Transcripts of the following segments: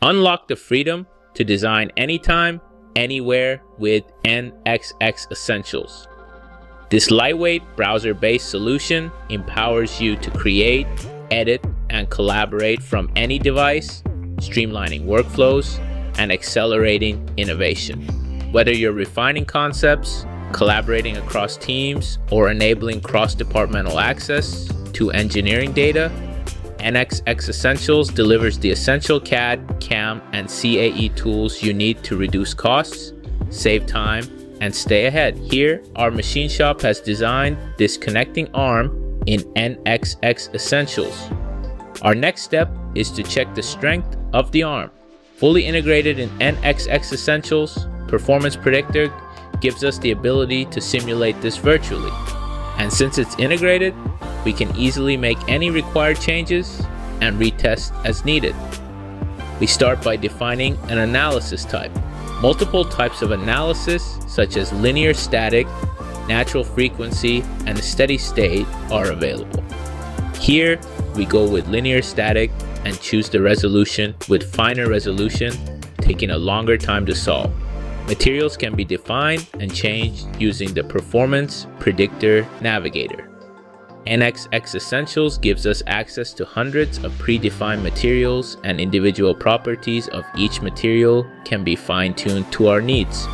Unlock the freedom to design anytime, anywhere with NXX Essentials. This lightweight browser-based solution empowers you to create, edit, and collaborate from any device, streamlining workflows and accelerating innovation. Whether you're refining concepts, collaborating across teams, or enabling cross-departmental access to engineering data, NXX Essentials delivers the essential CAD, CAM, and CAE tools you need to reduce costs, save time, and stay ahead. Here, our machine shop has designed this connecting arm in NXX Essentials. Our next step is to check the strength of the arm. Fully integrated in NXX Essentials, Performance Predictor gives us the ability to simulate this virtually. And since it's integrated, we can easily make any required changes and retest as needed. We start by defining an analysis type. Multiple types of analysis, such as linear static, natural frequency, and steady state, are available. Here, we go with linear static and choose the resolution with finer resolution, taking a longer time to solve. Materials can be defined and changed using the Performance Predictor Navigator. NXX Essentials gives us access to hundreds of predefined materials, and individual properties of each material can be fine-tuned to our needs.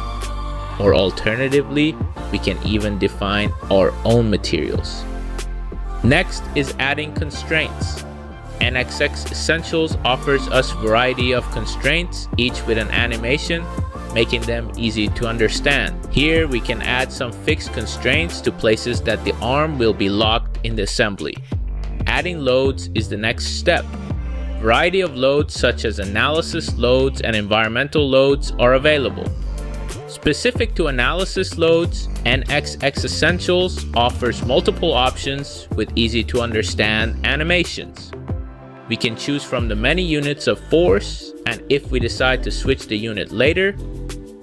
Or alternatively, we can even define our own materials. Next is adding constraints. NXX Essentials offers us a variety of constraints, each with an animation, making them easy to understand. Here we can add some fixed constraints to places that the arm will be locked in the assembly. Adding loads is the next step. Variety of loads such as analysis loads and environmental loads are available. Specific to analysis loads, NXX Essentials offers multiple options with easy to understand animations. We can choose from the many units of force, and if we decide to switch the unit later,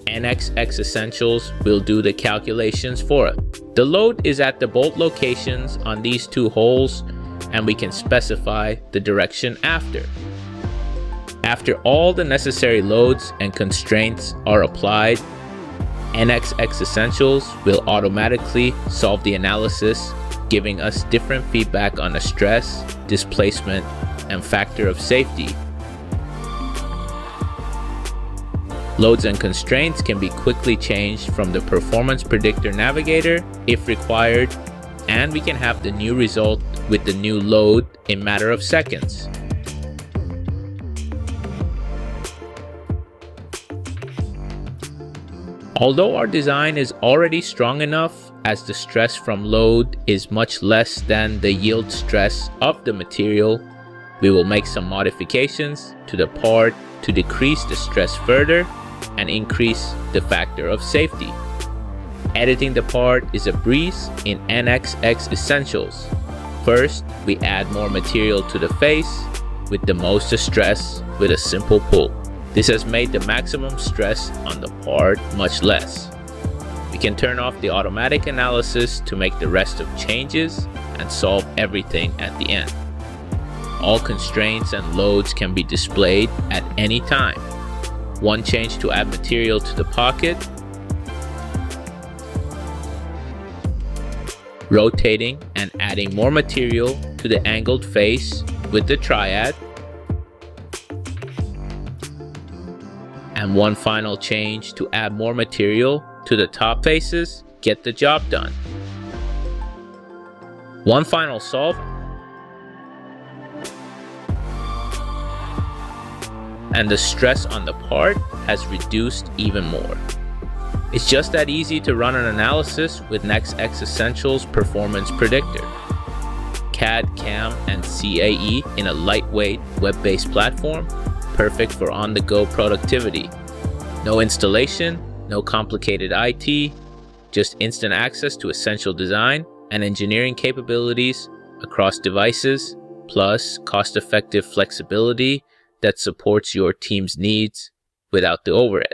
NXX Essentials will do the calculations for us. The load is at the bolt locations on these two holes, and we can specify the direction after. After all the necessary loads and constraints are applied, NXX Essentials will automatically solve the analysis, giving us different feedback on the stress, displacement, and factor of safety. Loads and constraints can be quickly changed from the Performance Predictor Navigator if required, and we can have the new result with the new load in a matter of seconds. Although our design is already strong enough, as the stress from load is much less than the yield stress of the material, we will make some modifications to the part to decrease the stress further and increase the factor of safety. Editing the part is a breeze in NXX Essentials. First, we add more material to the face with the most stress with a simple pull. This has made the maximum stress on the part much less. We can turn off the automatic analysis to make the rest of changes and solve everything at the end. All constraints and loads can be displayed at any time. One change to add material to the pocket, rotating and adding more material to the angled face with the triad, and one final change to add more material to the top faces, get the job done. One final solve, and the stress on the part has reduced even more. It's just that easy to run an analysis with NXX Essentials Performance Predictor. CAD, CAM, and CAE in a lightweight web-based platform, perfect for on-the-go productivity. No installation, no complicated IT, just instant access to essential design and engineering capabilities across devices, plus cost-effective flexibility that supports your team's needs without the overhead.